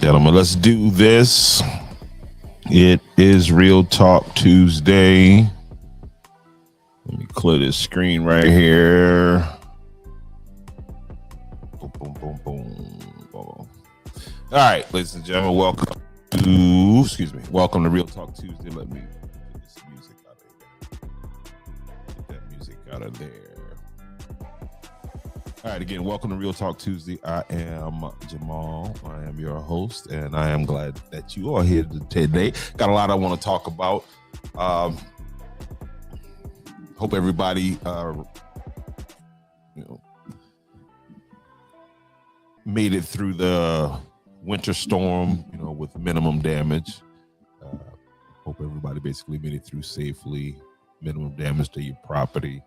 gentlemen, let's do this. It is Real Talk Tuesday. Let me clear this screen right here. Boom, boom, boom, boom, boom. All right, ladies and gentlemen, welcome to Real Talk Tuesday. Let me get this music out of here. Get that music out of there. All right, again, welcome to Real Talk Tuesday. I am Jamal. I am your host, and I am glad that you are here today. Got a lot I want to talk about. Hope everybody, made it through the winter storm, with minimum damage. Hope everybody basically made it through safely. Minimum damage to your property.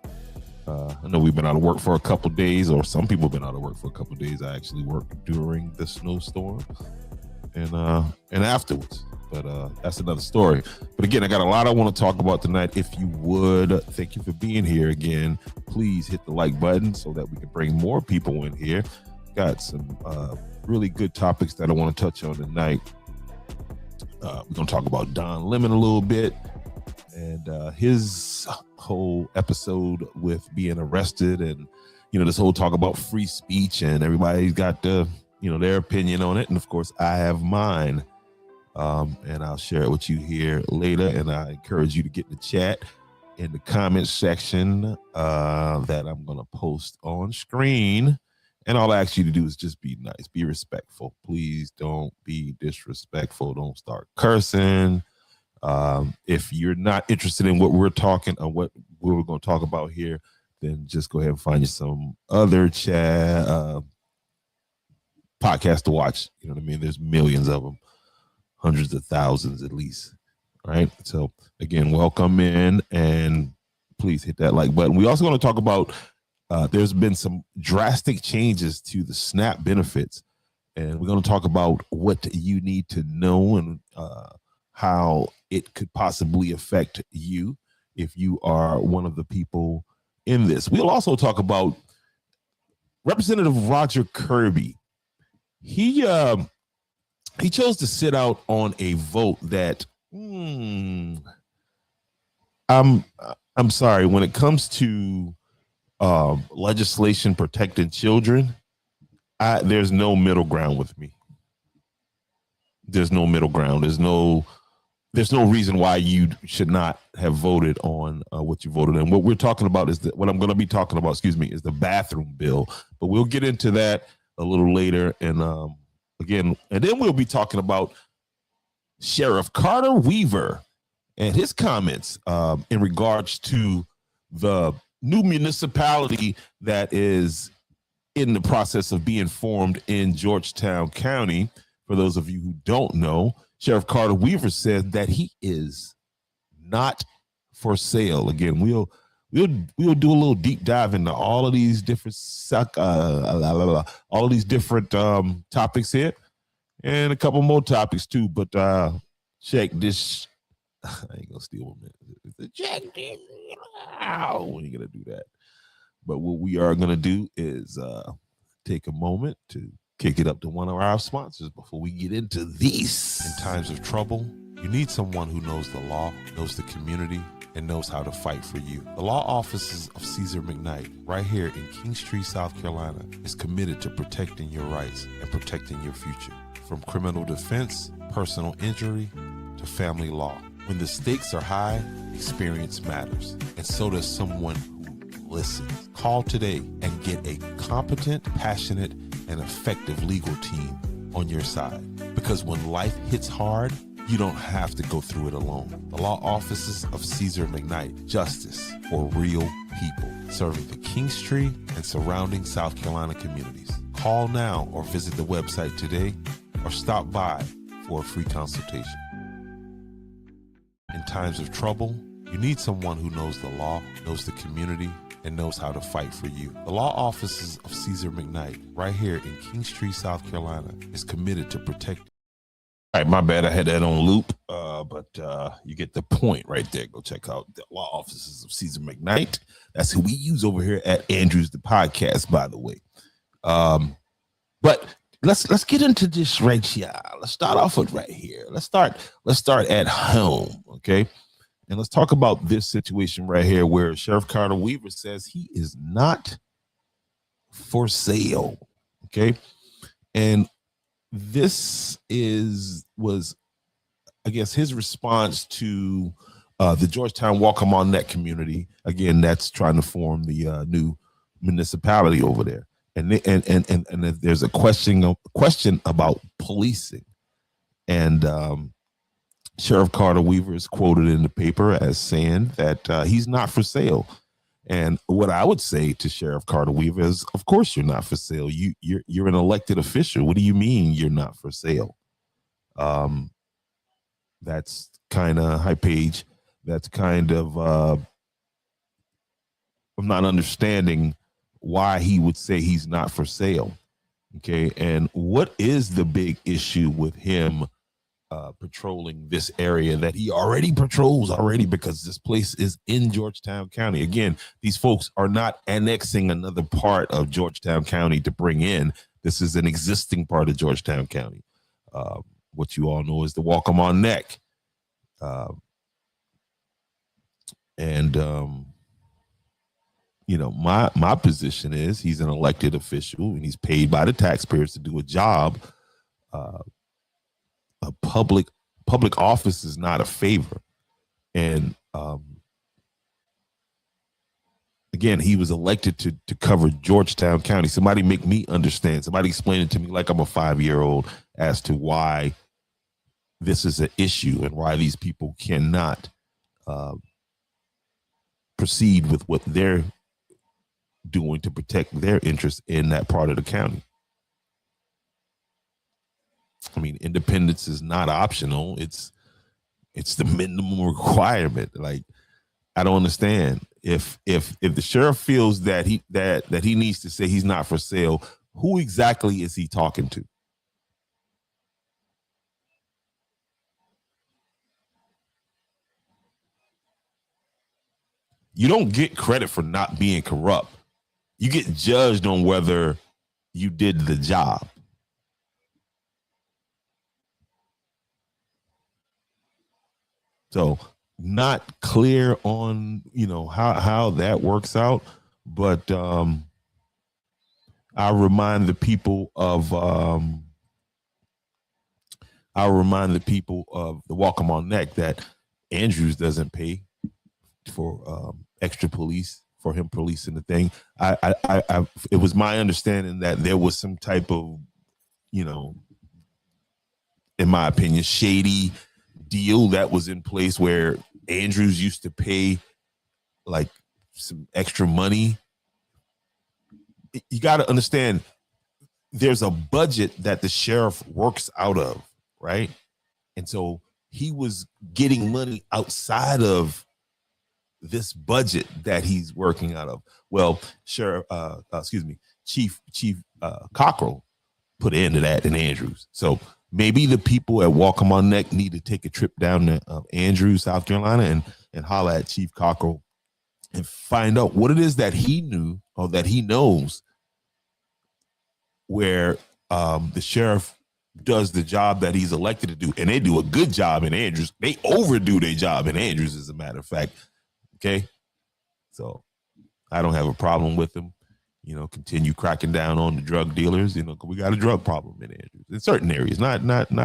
I know we've been out of work for a couple days, or some people have been out of work for a couple days. I actually worked during the snowstorm and afterwards, but that's another story. But again, I got a lot I want to talk about tonight. If you would, thank you for being here again. Please hit the like button so that we can bring more people in here. Got some really good topics that I want to touch on tonight. We're going to talk about Don Lemon a little bit and his whole episode with being arrested, and this whole talk about free speech, and everybody's got their opinion on it, and of course I have mine, and I'll share it with you here later. And I encourage you to get in the chat in the comment section that I'm going to post on screen, and all I ask you to do is just be nice, be respectful. Please don't be disrespectful. Don't start cursing. If you're not interested in what we're talking or what we're going to talk about here, then just go ahead and find you some other podcast to watch. You know what I mean? There's millions of them, hundreds of thousands at least. All right. So again, welcome in, and please hit that like button. We're also going to talk about there's been some drastic changes to the SNAP benefits, and we're going to talk about what you need to know and how it could possibly affect you if you are one of the people in this. We'll also talk about Representative Roger Kirby. He chose to sit out on a vote that I'm sorry, when it comes to legislation protecting children, there's no middle ground with me. There's no middle ground. There's no reason why you should not have voted on what you voted on. What we're talking about is what I'm going to be talking about, is the bathroom bill. But we'll get into that a little later. And and then we'll be talking about Sheriff Carter Weaver and his comments in regards to the new municipality that is in the process of being formed in Georgetown County. For those of you who don't know, Sheriff Carter Weaver said that he is not for sale. Again, we'll do a little deep dive into all of these different topics here, and a couple more topics too. But check this. I ain't gonna steal 1 minute. Check this. We ain't gonna do that. But what we are gonna do is take a moment to kick it up to one of our sponsors before we get into these. In times of trouble, you need someone who knows the law, knows the community, and knows how to fight for you. The law offices of Caesar McKnight, right here in Kingstree, South Carolina, is committed to protecting your rights and protecting your future. From criminal defense, personal injury, to family law. When the stakes are high, experience matters, and so does someone who listens. Call today and get a competent, passionate, and effective legal team on your side. Because when life hits hard, you don't have to go through it alone. The law offices of Caesar McKnight, justice for real people, serving the Kingstree and surrounding South Carolina communities. Call now or visit the website today, or stop by for a free consultation. In times of trouble, you need someone who knows the law, knows the community, and knows how to fight for you. The law offices of Caesar McKnight, right here in Kingstree, South Carolina, is committed to protect. All right, my bad. I had that on loop, but you get the point right there. Go check out the law offices of Caesar McKnight. That's who we use over here at Andrews the Podcast, by the way. But let's get into this right here. Let's start off with right here. Let's start at home, okay? And let's talk about this situation right here where Sheriff Carter Weaver says he is not for sale, okay? And this was I guess his response to the Georgetown Waccamaw Neck community. Again, that's trying to form the new municipality over there. And there's a question about policing. And Sheriff Carter Weaver is quoted in the paper as saying that he's not for sale. And what I would say to Sheriff Carter Weaver is, of course you're not for sale. You're an elected official. What do you mean you're not for sale? That's kind of high page. That's kind of I'm not understanding why he would say he's not for sale. Okay, and what is the big issue with him patrolling this area that he already patrols already, because this place is in Georgetown County. Again, these folks are not annexing another part of Georgetown County to bring in. This is an existing part of Georgetown County. What you all know is the Waccamaw Neck. You know, my position is he's an elected official and he's paid by the taxpayers to do a job. A public office is not a favor. And again, he was elected to cover Georgetown County. Somebody make me understand. Somebody explain it to me like I'm a 5-year-old as to why this is an issue and why these people cannot proceed with what they're doing to protect their interests in that part of the county. I mean, independence is not optional. It's the minimum requirement. Like, I don't understand. If the sheriff feels that he needs to say he's not for sale, who exactly is he talking to? You don't get credit for not being corrupt. You get judged on whether you did the job. So not clear on, you know, how that works out. But I'll remind the people of the Waccamaw Neck that Andrews doesn't pay for extra police for him policing the thing. It was my understanding that there was some type of, you know, in my opinion, shady deal that was in place where Andrews used to pay like some extra money. You got to understand, there's a budget that the sheriff works out of, right? And so he was getting money outside of this budget that he's working out of. Well, Chief Cockrell put an end to that in Andrews. So maybe the people at Waccamaw Neck need to take a trip down to Andrews, South Carolina, and holler at Chief Cockrell and find out what it is that he knew or that he knows where the sheriff does the job that he's elected to do. And they do a good job in Andrews. They overdo their job in Andrews, as a matter of fact. Okay. So I don't have a problem with them. You know, continue cracking down on the drug dealers. You know, we got a drug problem in Andrews in certain areas, not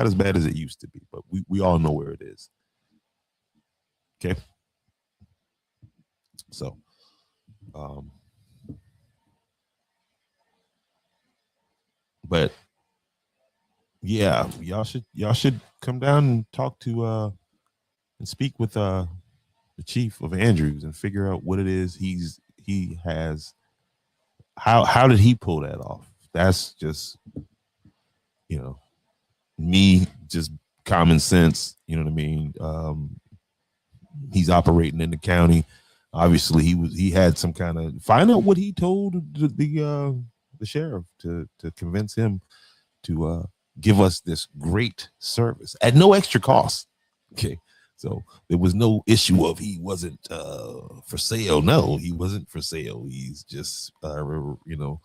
as bad as it used to be, but we all know where it is. Okay. So, but yeah, y'all should come down and talk to and speak with the chief of Andrews and figure out what it is he has. How did he pull that off? That's just, you know, me, just common sense. You know what I mean? He's operating in the county. Obviously, he had some kind of, find out what he told the sheriff to convince him to give us this great service at no extra cost. Okay. So there was no issue of he wasn't for sale. No, he wasn't for sale. He's just, you know,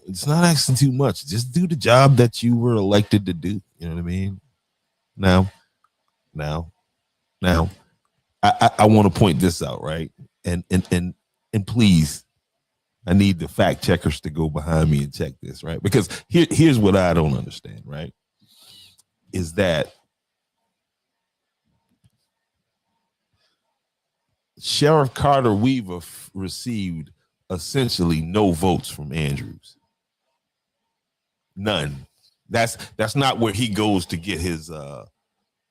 It's not asking too much. Just do the job that you were elected to do. You know what I mean? Now, I want to point this out, right? And please, I need the fact checkers to go behind me and check this, right? Because here's what I don't understand, right? Is that Sheriff Carter Weaver received essentially no votes from Andrews. None. That's not where he goes to get his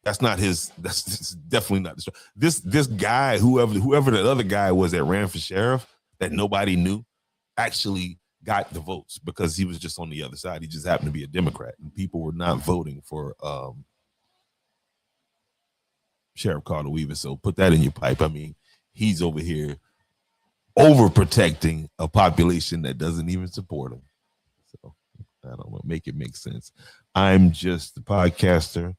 that's definitely not this guy, whoever that other guy was that ran for sheriff that nobody knew, actually got the votes because he was just on the other side. He just happened to be a Democrat, and people were not voting for Sheriff Carter Weaver. So put that in your pipe. I mean, he's over here overprotecting a population that doesn't even support him. So I don't know, make it make sense. I'm just the podcaster.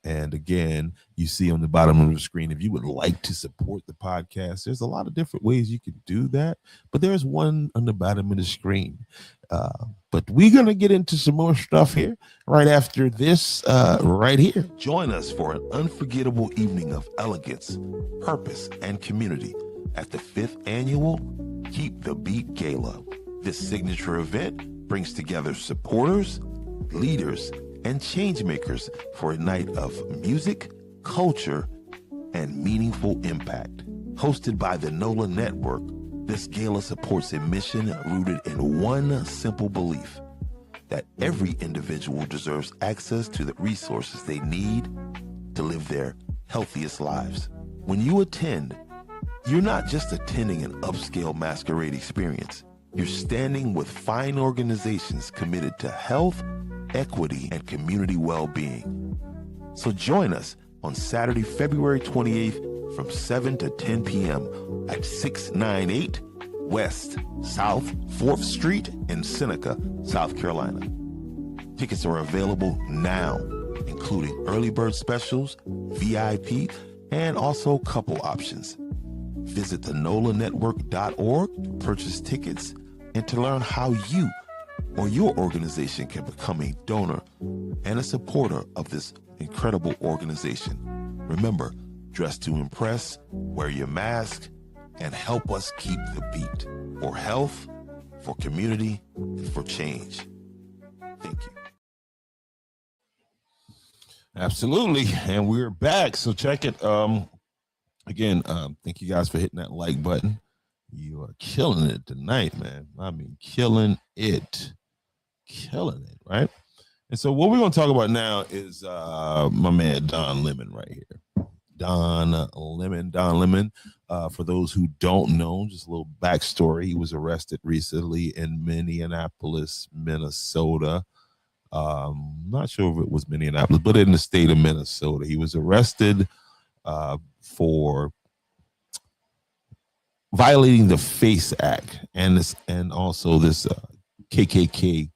And again, you see on the bottom of the screen, if you would like to support the podcast, there's a lot of different ways you can do that, but there's one on the bottom of the screen. But we're going to get into some more stuff here right after this, right here. Join us for an unforgettable evening of elegance, purpose, and community at the 5th annual Keep the Beat Gala. This signature event brings together supporters, leaders, and change makers for a night of music, culture, and meaningful impact. Hosted by the NOLA Network, this gala supports a mission rooted in one simple belief: that every individual deserves access to the resources they need to live their healthiest lives. When you attend, you're not just attending an upscale masquerade experience. You're standing with fine organizations committed to health, equity, and community well-being. So join us on Saturday, February 28th from 7 to 10 p.m. at 698 West South 4th Street in Seneca, South Carolina. Tickets are available now, including early bird specials, VIP, and also couple options. Visit thenolanetwork.org to purchase tickets and to learn how you or your organization can become a donor and a supporter of this incredible organization. Remember, dress to impress, wear your mask, and help us keep the beat for health, for community, and for change. Thank you. Absolutely. And we're back. So check it. Again, thank you guys for hitting that like button. You are killing it tonight, man. I mean, killing it, right? And so what we're going to talk about now is my man Don Lemon right here. Don Lemon. For those who don't know, just a little backstory. He was arrested recently in Minneapolis, Minnesota. Not sure if it was Minneapolis, but in the state of Minnesota. He was arrested for violating the FACE Act and also this KKK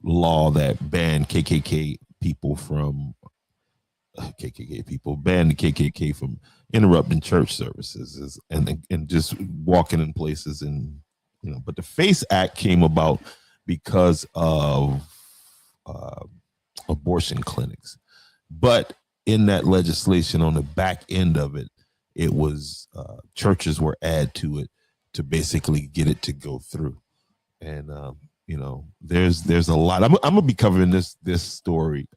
law that banned KKK people from banned the KKK from interrupting church services and just walking in places, and but the FACE Act came about because of abortion clinics. But in that legislation, on the back end of it, it was churches were added to it to basically get it to go through. And there's a lot. I'm gonna be covering this story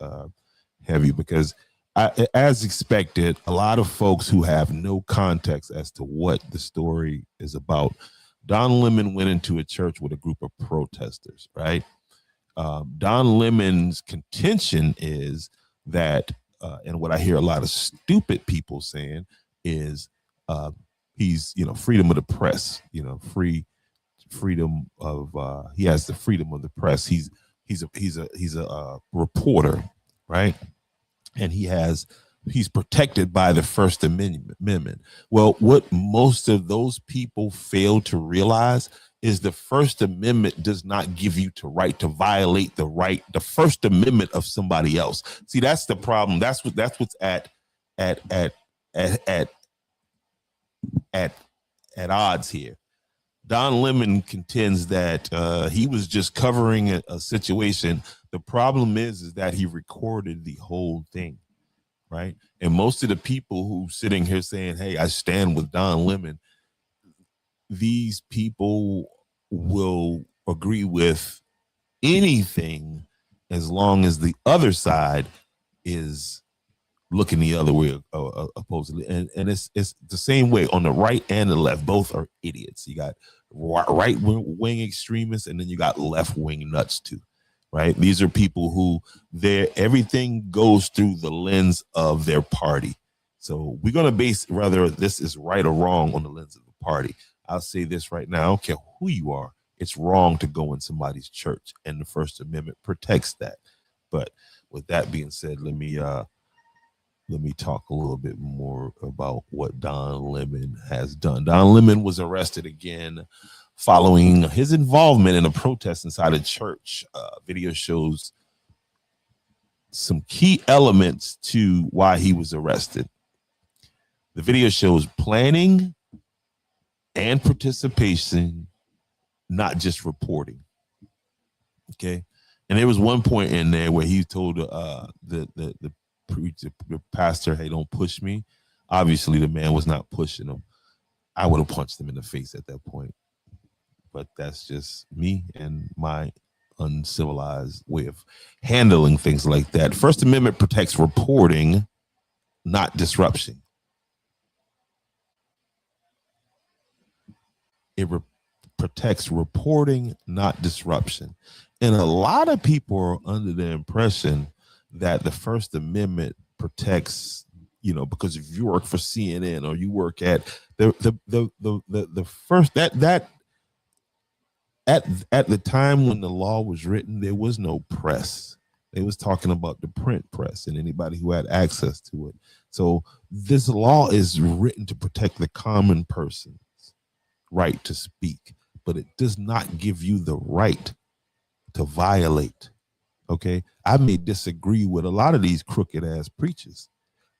heavy because as expected, a lot of folks who have no context as to what the story is about. Don Lemon went into a church with a group of protesters, right? Don Lemon's contention is that, and what I hear a lot of stupid people saying is, he's, freedom of the press, freedom of, he has the freedom of the press. He's a reporter, right? And he's protected by the First Amendment. Well, what most of those people fail to realize is the First Amendment does not give you the right to violate the First Amendment of somebody else. See, that's the problem. That's what's at odds here. Don Lemon contends that he was just covering a situation. The problem is that he recorded the whole thing, right? And most of the people who sitting here saying, "Hey, I stand with Don Lemon," these people will agree with anything as long as the other side is looking the other way, oppositely. And it's the same way on the right and the left. Both are idiots. You got right wing extremists, and then you got left wing nuts too, right? These are people who everything goes through the lens of their party. So we're going to base whether this is right or wrong on the lens of the party. I'll say this right now: I don't care who you are. It's wrong to go in somebody's church, and the First Amendment protects that. But with that being said, let me talk a little bit more about what Don Lemon has done. Don Lemon was arrested again following his involvement in a protest inside a church. Video shows some key elements to why he was arrested. The video shows planning and participation, not just reporting. Okay. And there was one point in there where he told the pastor, "Hey, don't push me." Obviously, the man was not pushing him. I would have punched him in the face at that point. But that's just me and my uncivilized way of handling things like that. First Amendment protects reporting, not disruption. It protects reporting, not disruption. And a lot of people are under the impression that the First Amendment protects, because if you work for CNN or you work at the first that at the time when the law was written, there was no press. They was talking about the print press and anybody who had access to it. So this law is written to protect the common person's right to speak, but it does not give you the right to violate. Okay, I may disagree with a lot of these crooked ass preachers,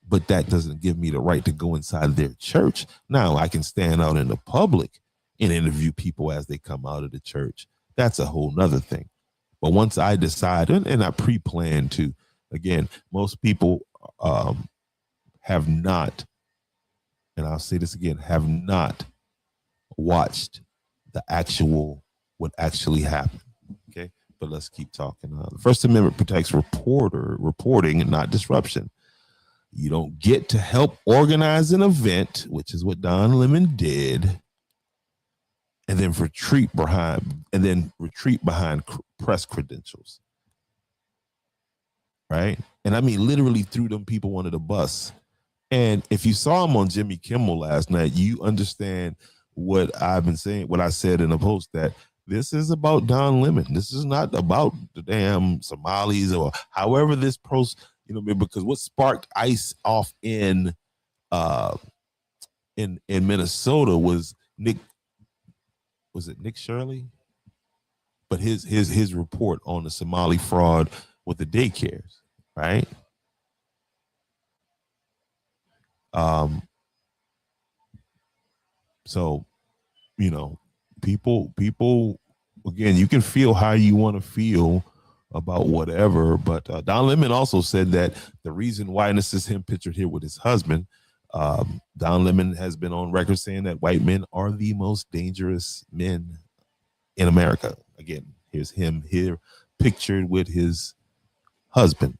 but that doesn't give me the right to go inside their church. Now I can stand out in the public and interview people as they come out of the church. That's a whole nother thing. But once I decide, and I pre-plan to, again, most people have not, and I'll say this again, have not watched what actually happened. Okay, but let's keep talking. The First Amendment protects reporting and not disruption. You don't get to help organize an event, which is what Don Lemon did, and then retreat behind press credentials. Right? And I mean, literally threw them people under the bus. And if you saw him on Jimmy Kimmel last night, you understand what I've been saying, what I said in a post, that this is about Don Lemon. This is not about the damn Somalis or however this post, because what sparked ICE off in Minnesota was Nick Shirley? But his report on the Somali fraud with the daycares, right? So, people, again, you can feel how you want to feel about whatever, but Don Lemon also said that the reason why, and this is him pictured here with his husband, Don Lemon has been on record saying that white men are the most dangerous men in America. Again, here's him here pictured with his husband.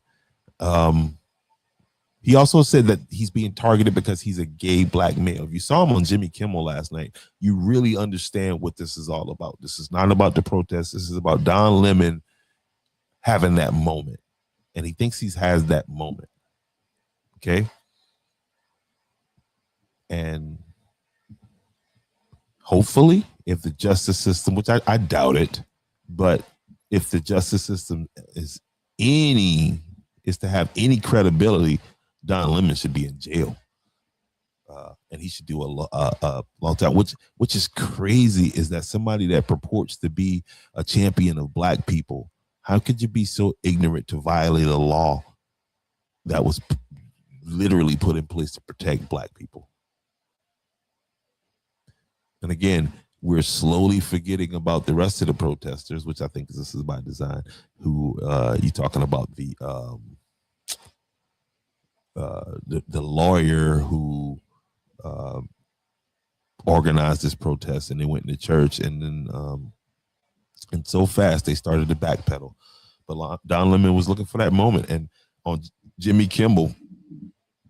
He also said that he's being targeted because he's a gay black male. If you saw him on Jimmy Kimmel last night, you really understand what this is all about. This is not about the protests. This is about Don Lemon having that moment. And he thinks he has that moment. Okay? And hopefully, if the justice system, which I doubt it, but if the justice system is to have any credibility, Don Lemon should be in jail, and he should do a long time. Which is crazy, is that somebody that purports to be a champion of black people, how could you be so ignorant to violate a law that was literally put in place to protect black people? And again, we're slowly forgetting about the rest of the protesters, which I think this is by design, who you talking about the lawyer who organized this protest, and they went into church, and then and so fast they started to backpedal. But Don Lemon was looking for that moment, and on Jimmy Kimmel,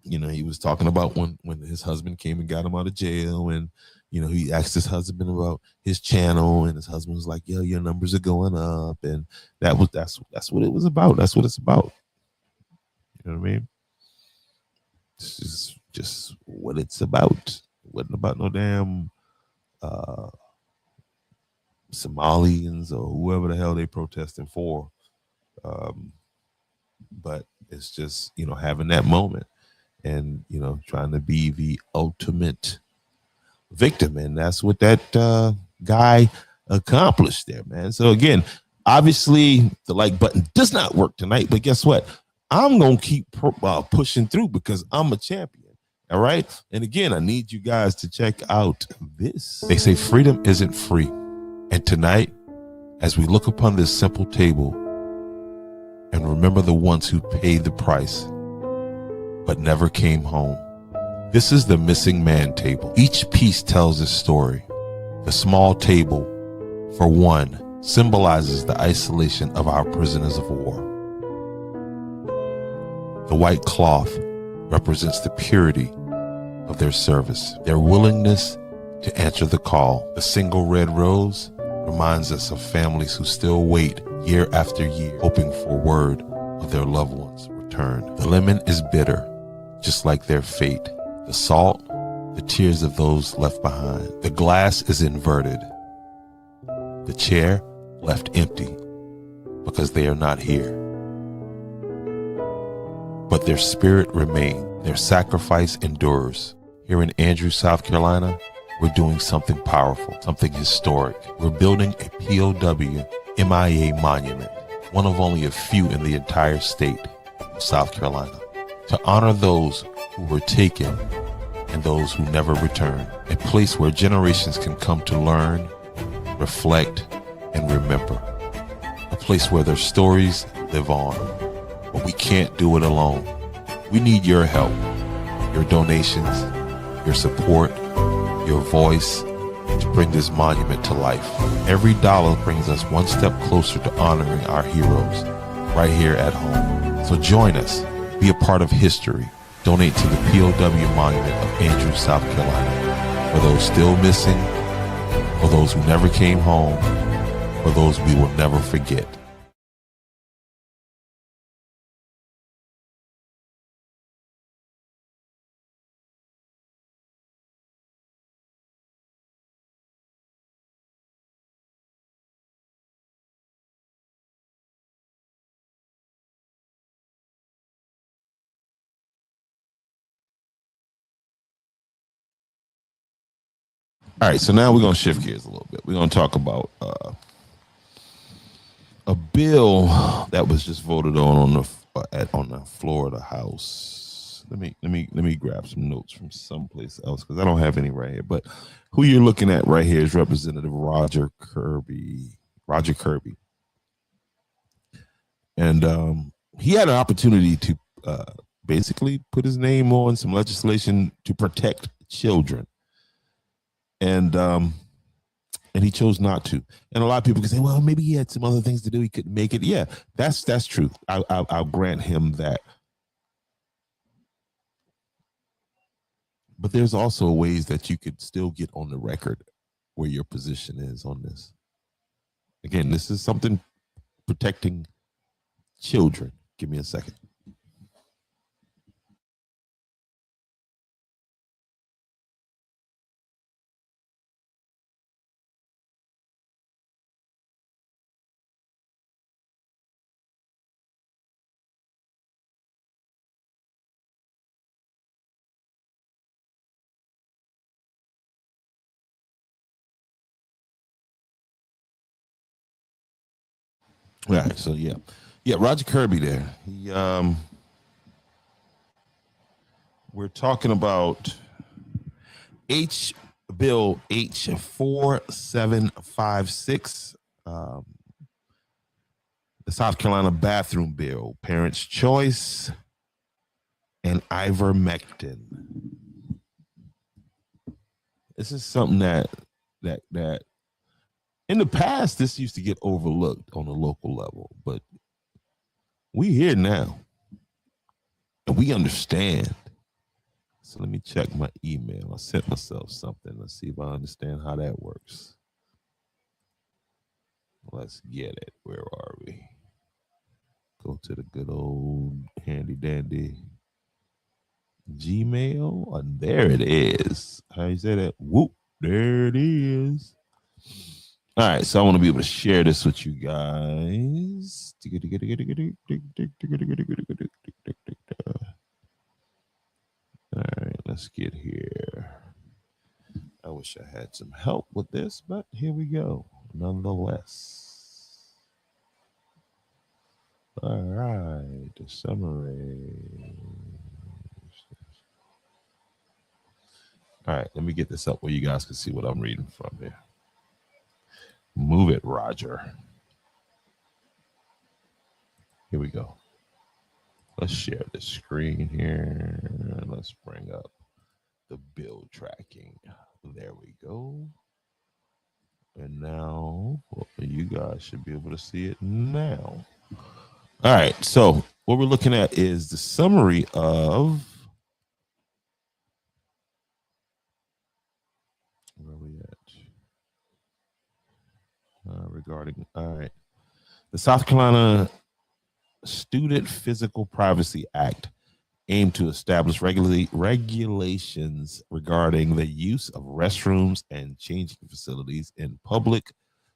you know, he was talking about when his husband came and got him out of jail, and you know, he asked his husband about his channel, and his husband was like, "Yo, your numbers are going up," and that's what it was about. That's what it's about. You know what I mean? This is just what it's about. It wasn't about no damn Somalians or whoever the hell they protesting for. But it's just, you know, having that moment and, you know, trying to be the ultimate victim. And that's what that guy accomplished there, man. So again, obviously the like button does not work tonight, but guess what? I'm going to keep pushing through because I'm a champion. All right. And again, I need you guys to check out this. They say freedom isn't free. And tonight, as we look upon this simple table and remember the ones who paid the price but never came home, this is the missing man table. Each piece tells a story. The small table, for one, symbolizes the isolation of our prisoners of war. The white cloth represents the purity of their service, their willingness to answer the call. The single red rose reminds us of families who still wait year after year, hoping for word of their loved ones' return. The lemon is bitter, just like their fate. The salt, the tears of those left behind. The glass is inverted. The chair left empty because they are not here. But their spirit remains. Their sacrifice endures. Here in Andrews, South Carolina, we're doing something powerful, something historic. We're building a POW MIA monument, one of only a few in the entire state of South Carolina, to honor those who were taken and those who never returned, a place where generations can come to learn, reflect, and remember, a place where their stories live on. But we can't do it alone. We need your help, your donations, your support, your voice to bring this monument to life. Every dollar brings us one step closer to honoring our heroes right here at home. So join us, be a part of history. Donate to the POW Monument of Andrews, South Carolina. For those still missing, for those who never came home, for those we will never forget. All right, so now we're going to shift gears a little bit. We're going to talk about a bill that was just voted on the floor of the House. Let me grab some notes from someplace else because I don't have any right here. But who you're looking at right here is Representative Roger Kirby. And he had an opportunity to basically put his name on some legislation to protect children. And he chose not to. And a lot of people can say, well, maybe he had some other things to do. He couldn't make it. Yeah, that's true. I'll grant him that. But there's also ways that you could still get on the record where your position is on this. Again, this is something protecting children. Give me a second. All right, so yeah, Roger Kirby there. He, we're talking about Bill H4756, the South Carolina bathroom bill, Parents' Choice, and ivermectin. This is something that in the past this used to get overlooked on a local level, but we here now and we understand. So let me check my email. I sent myself something. Let's see if I understand how that works. Let's get it. Where are we? Go to the good old handy dandy Gmail. And there it is. How you say that? Whoop. There it is. All right. So I want to be able to share this with you guys. All right. Let's get here. I wish I had some help with this, but here we go. Nonetheless. All right. The summary. All right. Let me get this up where you guys can see what I'm reading from here. Move it, Roger. Here we go. Let's share the screen here. Let's bring up the bill tracking. There we go. And now you guys should be able to see it now. All right. So what we're looking at is the summary of where are we at? Regarding, all right. The South Carolina Student Physical Privacy Act aimed to establish regulations regarding the use of restrooms and changing facilities in public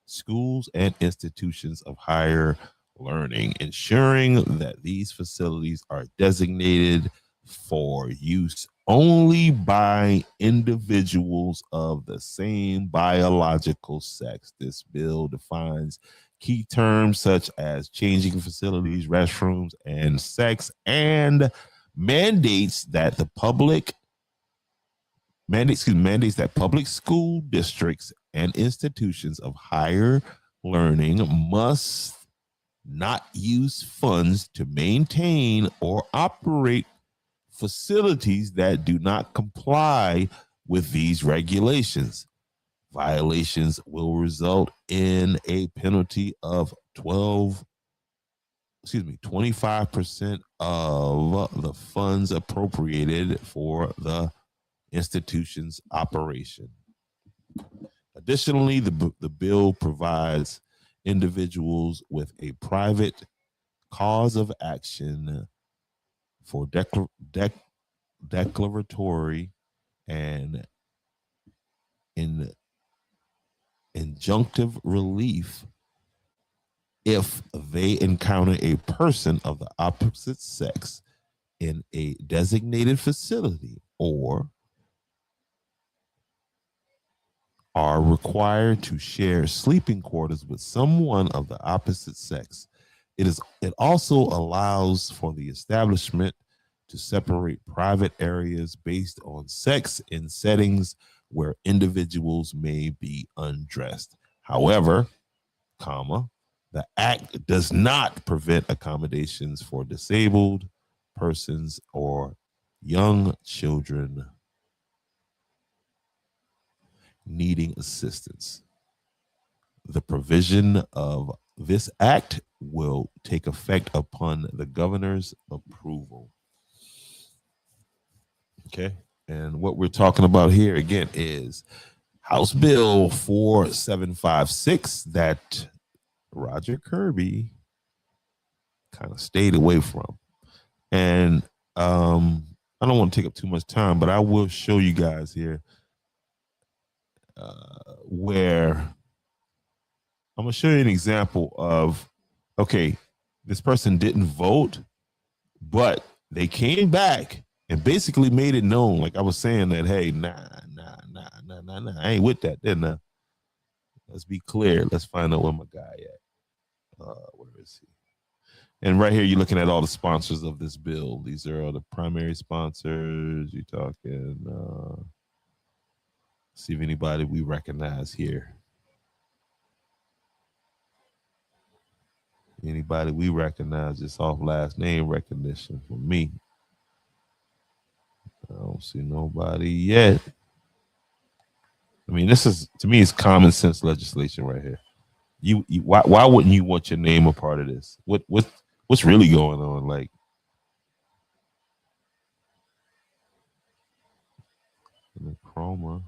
schools and institutions of higher learning, ensuring that these facilities are designated for use only by individuals of the same biological sex. This bill defines key terms such as changing facilities, restrooms, and sex, and mandates that public school districts and institutions of higher learning must not use funds to maintain or operate facilities that do not comply with these regulations. Violations will result in a penalty of 25% of the funds appropriated for the institution's operation. Additionally, the bill provides individuals with a private cause of action for declaratory and injunctive relief if they encounter a person of the opposite sex in a designated facility or are required to share sleeping quarters with someone of the opposite sex. It also allows for the establishment to separate private areas based on sex in settings where individuals may be undressed. However, the act does not prevent accommodations for disabled persons or young children needing assistance. The provision of this act will take effect upon the governor's approval. Okay. And what we're talking about here again is House Bill 4756 that Roger Kirby kind of stayed away from. And I don't want to take up too much time, but I will show you guys here where I'm going to show you an example of, okay, this person didn't vote, but they came back and basically made it known, like I was saying, that, hey, nah, I ain't with that, didn't I? Let's be clear. Let's find out where my guy at. Where is he? And right here, you're looking at all the sponsors of this bill. These are all the primary sponsors. You're talking See if anybody we recognize here. Anybody we recognize just off last name recognition for me. I don't see nobody yet. I mean, this is, to me, it's common sense legislation right here. Why wouldn't you want your name a part of this? What's really going on? Like, the chroma.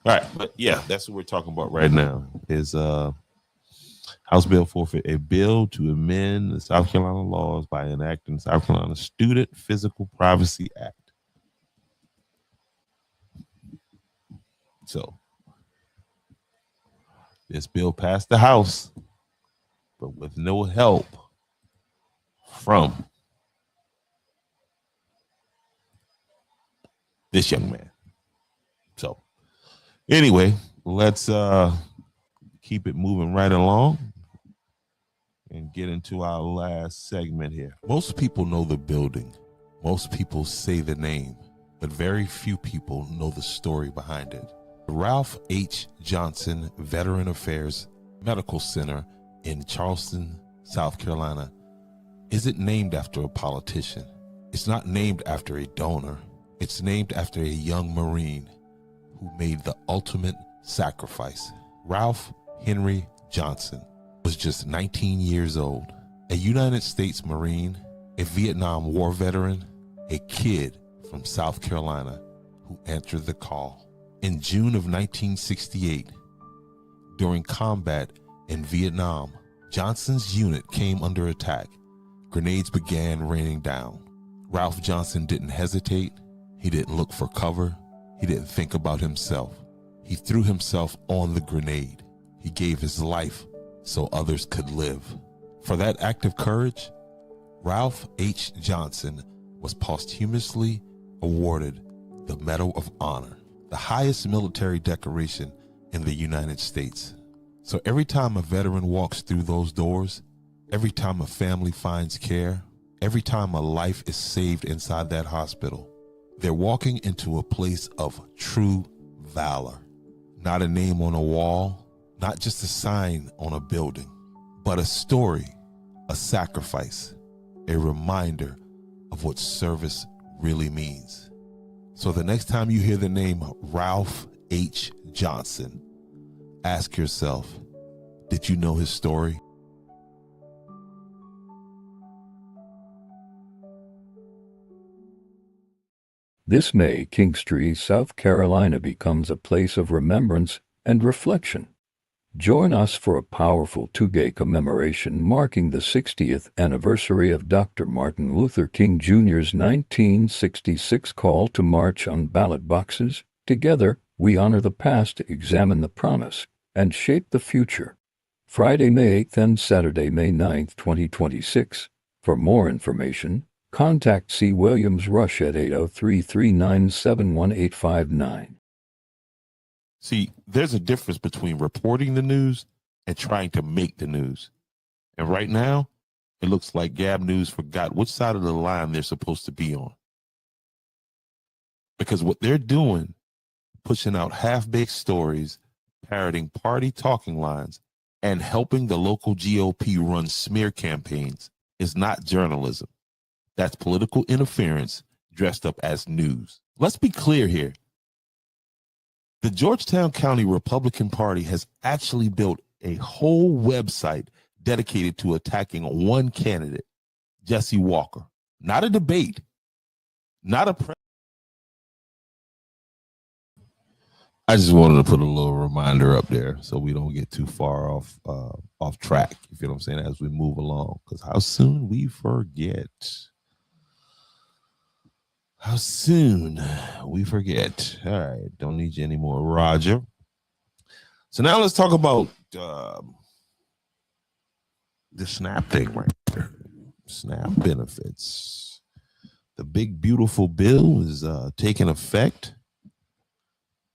All right, but yeah, that's what we're talking about right now. Is House Bill 450, a bill to amend the South Carolina laws by enacting the South Carolina Student Physical Privacy Act. So this bill passed the House, but with no help from this young man. So anyway, let's keep it moving right along and get into our last segment here. Most people know the building. Most people say the name, but very few people know the story behind it. Ralph H. Johnson Veteran Affairs Medical Center in Charleston, South Carolina, isn't named after a politician. It's not named after a donor. It's named after a young Marine who made the ultimate sacrifice. Ralph Henry Johnson was just 19 years old, a United States Marine, a Vietnam War veteran, a kid from South Carolina who answered the call. In June of 1968, during combat in Vietnam, Johnson's unit came under attack. Grenades began raining down. Ralph Johnson didn't hesitate. He didn't look for cover. He didn't think about himself. He threw himself on the grenade. He gave his life so others could live. For that act of courage, Ralph H. Johnson was posthumously awarded the Medal of Honor, the highest military decoration in the United States. So every time a veteran walks through those doors, every time a family finds care, every time a life is saved inside that hospital, they're walking into a place of true valor. Not a name on a wall, not just a sign on a building, but a story, a sacrifice, a reminder of what service really means. So the next time you hear the name Ralph H. Johnson, ask yourself, did you know his story? This May, Kingstree, South Carolina becomes a place of remembrance and reflection. Join us for a powerful two-day commemoration marking the 60th anniversary of Dr. Martin Luther King Jr.'s 1966 call to march on ballot boxes. Together, we honor the past, examine the promise, and shape the future. Friday, May 8th and Saturday, May 9th, 2026. For more information, contact C. Williams Rush at 803-397-1859. See, there's a difference between reporting the news and trying to make the news. And right now, it looks like Gab News forgot which side of the line they're supposed to be on. Because what they're doing, pushing out half-baked stories, parroting party talking lines, and helping the local GOP run smear campaigns is not journalism. That's political interference dressed up as news. Let's be clear here. The Georgetown County Republican Party has actually built a whole website dedicated to attacking one candidate, Jesse Walker. Not a debate, not a I just wanted to put a little reminder up there so we don't get too far off track, if you know what I'm saying, as we move along. Because how soon we forget. How soon we forget. All right, don't need you anymore, Roger. So now let's talk about the SNAP thing right there. SNAP benefits. The big, beautiful bill is taking effect.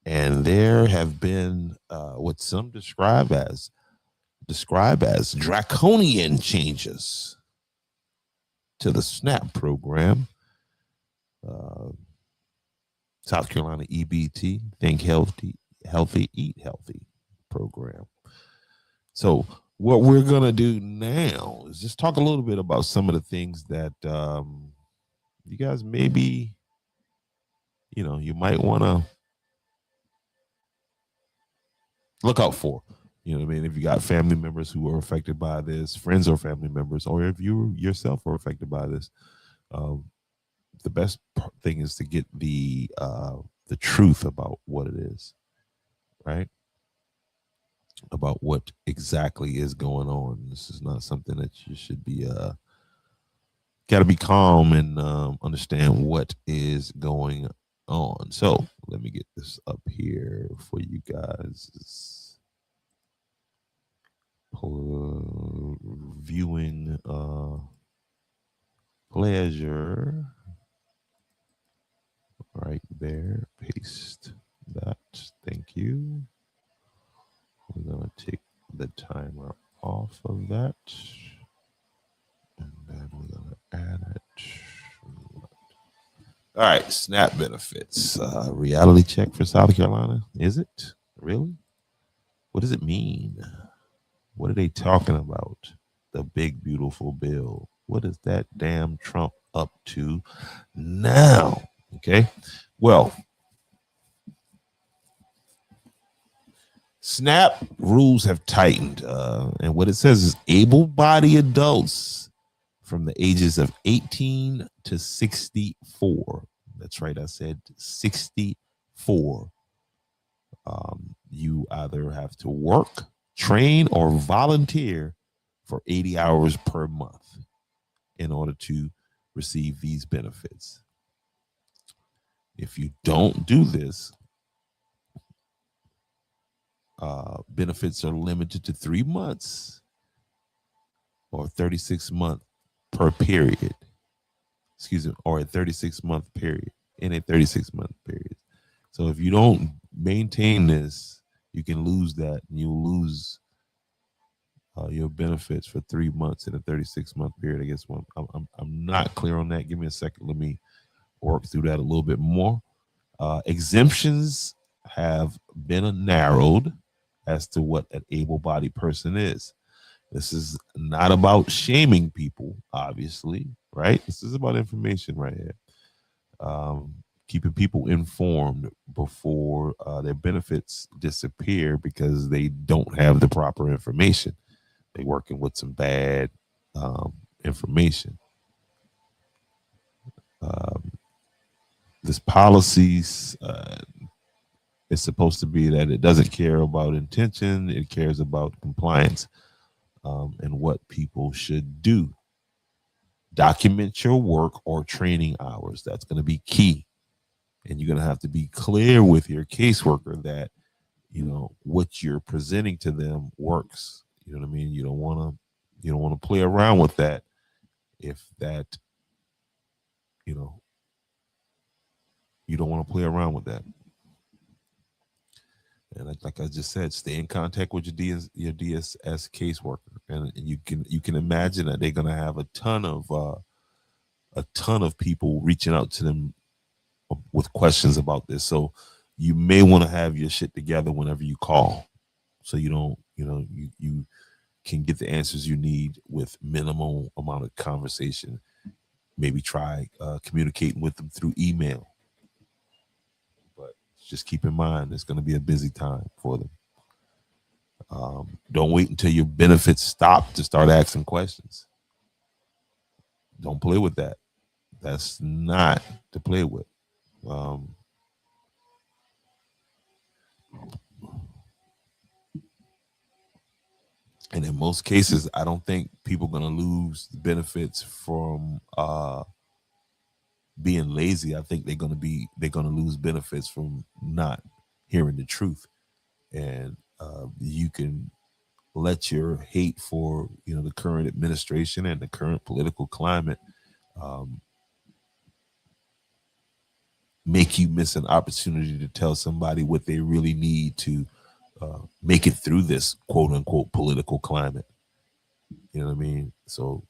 And there have been what some describe as draconian changes to the SNAP program. South Carolina EBT, Think Healthy, Eat Healthy program. So what we're going to do now is just talk a little bit about some of the things that you guys maybe, you might want to look out for. You know what I mean? If you got family members who are affected by this, friends or family members, or if you yourself are affected by this, the best thing is to get the truth about what it is, right? About what exactly is going on. This is not something that you should be got to be calm and understand what is going on. So let me get this up here for you guys. Viewing pleasure. Right there. Paste that. Thank you. We're going to take the timer off of that. And then we're going to add it. All right. SNAP benefits. Reality check for South Carolina. Is it? Really? What does it mean? What are they talking about? The big, beautiful bill. What is that damn Trump up to now? Okay. Well, SNAP rules have tightened. And what it says is able-bodied adults from the ages of 18 to 64. That's right. I said 64. You either have to work, train, or volunteer for 80 hours per month in order to receive these benefits. If you don't do this, benefits are limited to 3 months or 36-month per period. Excuse me, or a 36-month period, in a 36-month period. So if you don't maintain this, you can lose that, and you'll lose your benefits for 3 months in a 36-month period. I guess I'm not clear on that. Give me a second. Let me work through that a little bit more. Exemptions have been narrowed as to what an able-bodied person is. This is not about shaming people, obviously, right? This is about information right here. Keeping people informed before their benefits disappear because they don't have the proper information. They're working with some bad information. This policy is supposed to be that it doesn't care about intention. It cares about compliance and what people should do. Document your work or training hours. That's going to be key. And you're going to have to be clear with your caseworker that, what you're presenting to them works. You know what I mean? You don't want to play around with that. If that, you don't want to play around with that. And like I just said, stay in contact with your DSS caseworker, and you can imagine that they're going to have a ton of people reaching out to them with questions about this. So you may want to have your shit together whenever you call, so you don't, you can get the answers you need with minimal amount of conversation. Maybe try communicating with them through email. Just keep in mind, it's going to be a busy time for them. Don't wait until your benefits stop to start asking questions. Don't play with that. That's not to play with. And in most cases, I don't think people are going to lose benefits from being lazy. I think they're going to lose benefits from not hearing the truth. And you can let your hate for the current administration and the current political climate make you miss an opportunity to tell somebody what they really need to make it through this quote unquote political climate. You know what I mean? So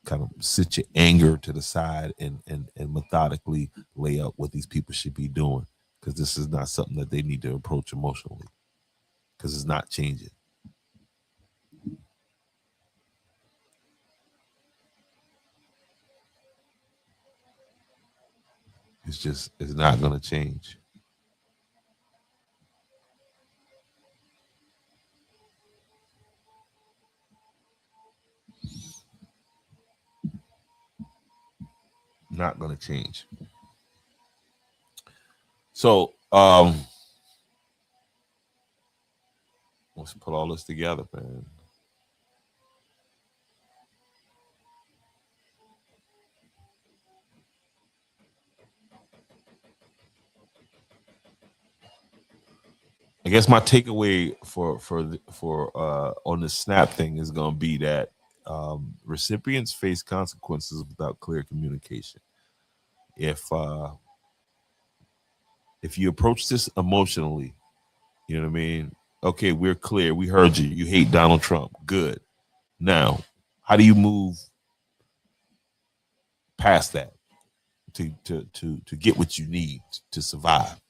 kind of sit your anger to the side and methodically lay out what these people should be doing, because this is not something that they need to approach emotionally, because it's not changing. It's not going to change. Not going to change. So, let's put all this together, man. I guess my takeaway for on the SNAP thing is going to be that recipients face consequences without clear communication. If you approach this emotionally, you know what I mean? Okay, we're clear. We heard you. You hate Donald Trump. Good. Now, how do you move past that to get what you need to survive?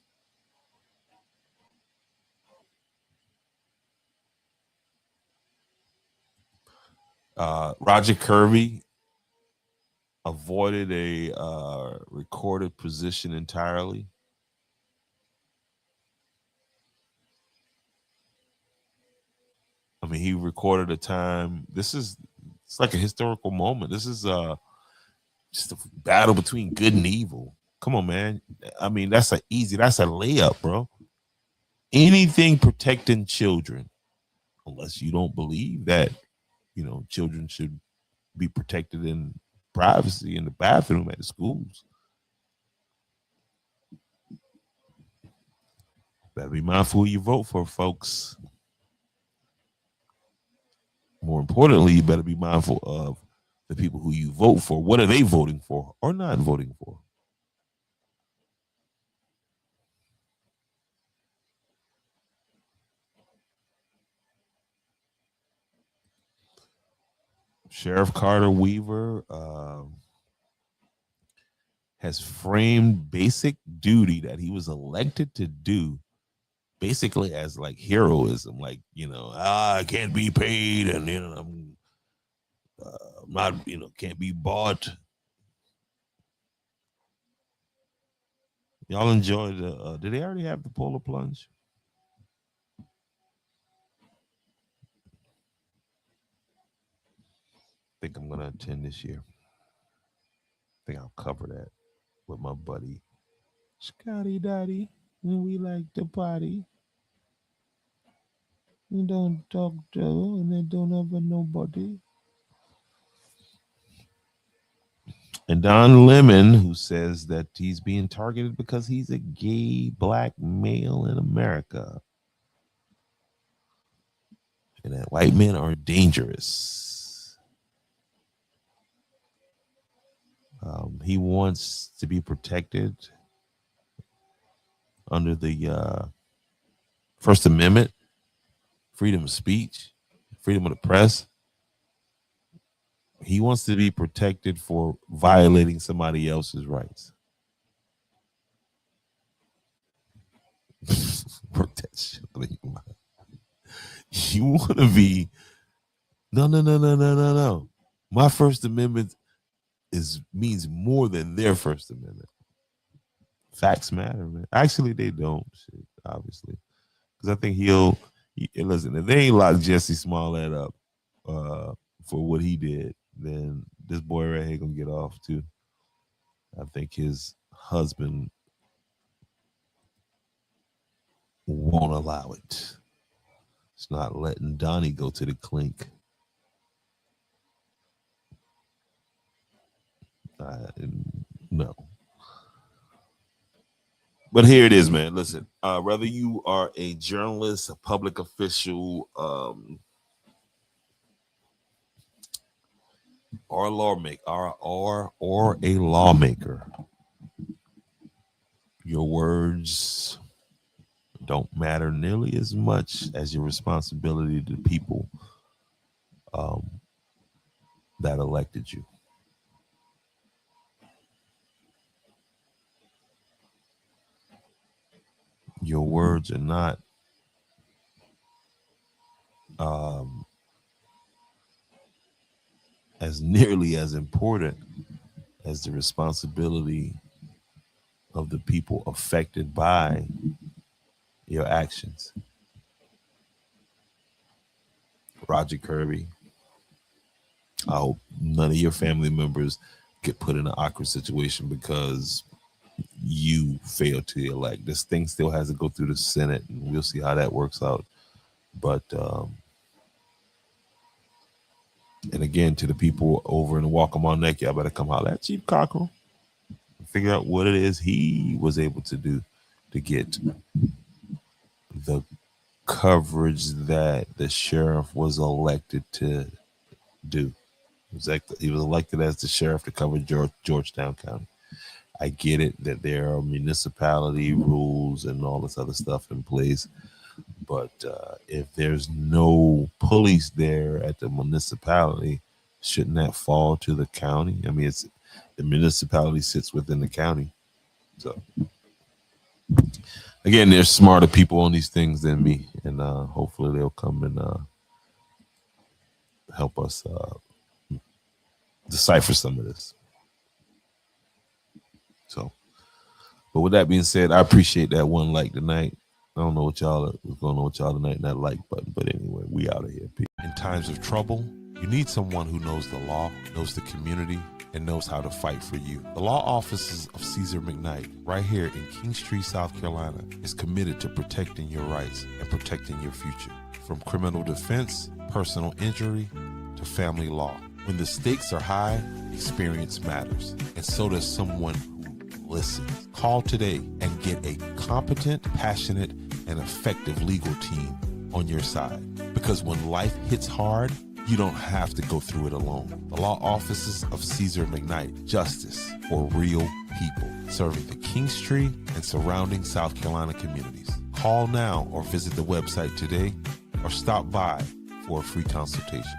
Roger Kirby avoided a recorded position entirely. I mean, he recorded a time. It's like a historical moment. This is just a battle between good and evil. Come on, man. I mean, that's a layup, bro. Anything protecting children, unless you don't believe that, children should be protected in privacy in the bathroom at the schools. Better be mindful who you vote for, folks. More importantly, you better be mindful of the people who you vote for. What are they voting for or not voting for? Sheriff Carter Weaver has framed basic duty that he was elected to do basically as like heroism, like, I can't be paid, and I'm not, can't be bought. Y'all enjoyed did they already have the polar plunge? I think I'm gonna attend this year. I think I'll cover that with my buddy Scotty Daddy, and we like to party. We don't talk to, and they don't have nobody. And Don Lemon, who says that he's being targeted because he's a gay black male in America, and that white men are dangerous. He wants to be protected under the First Amendment, freedom of speech, freedom of the press. He wants to be protected for violating somebody else's rights. Work that shit out of your mind. You want to be no. My First Amendment means more than their First Amendment. Facts matter, man. Actually, they don't, obviously, because I think listen. If they ain't locked Jesse Smollett up for what he did, then this boy right here gonna get off too. I think his husband won't allow it. It's not letting Donnie go to the clink. No. But here it is, man. Listen, whether you are a journalist, a public official, or a lawmaker, or a lawmaker, your words don't matter nearly as much as your responsibility to the people that elected you. your words are not as nearly as important as the responsibility of the people affected by your actions. Roger Kirby, I hope none of your family members get put in an awkward situation because you failed to elect. This thing still has to go through the Senate, and we'll see how that works out. But and again, to the people over in the Waccamaw Neck, y'all better come holler at Chief Cockrell and figure out what it is he was able to do to get the coverage that the sheriff was elected to do. He was elected as the sheriff to cover Georgetown County. I get it that there are municipality rules and all this other stuff in place, but if there's no police there at the municipality, shouldn't that fall to the county? I mean, the municipality sits within the county. So again, there's smarter people on these things than me, and hopefully they'll come and help us decipher some of this. So, but with that being said, I appreciate that one like tonight. I don't know what's going on with y'all tonight, and that like button, but anyway, we out of here. In times of trouble, you need someone who knows the law, knows the community, and knows how to fight for you. The law offices of Caesar McKnight, right here in Kingstree, South Carolina, is committed to protecting your rights and protecting your future. From criminal defense, personal injury, to family law. When the stakes are high, experience matters, and so does someone who listens. Call today and get a competent, passionate, and effective legal team on your side. Because when life hits hard, you don't have to go through it alone. The law offices of Caesar McKnight, justice for real people, serving the Kingstree and surrounding South Carolina communities. Call now or visit the website today or stop by for a free consultation.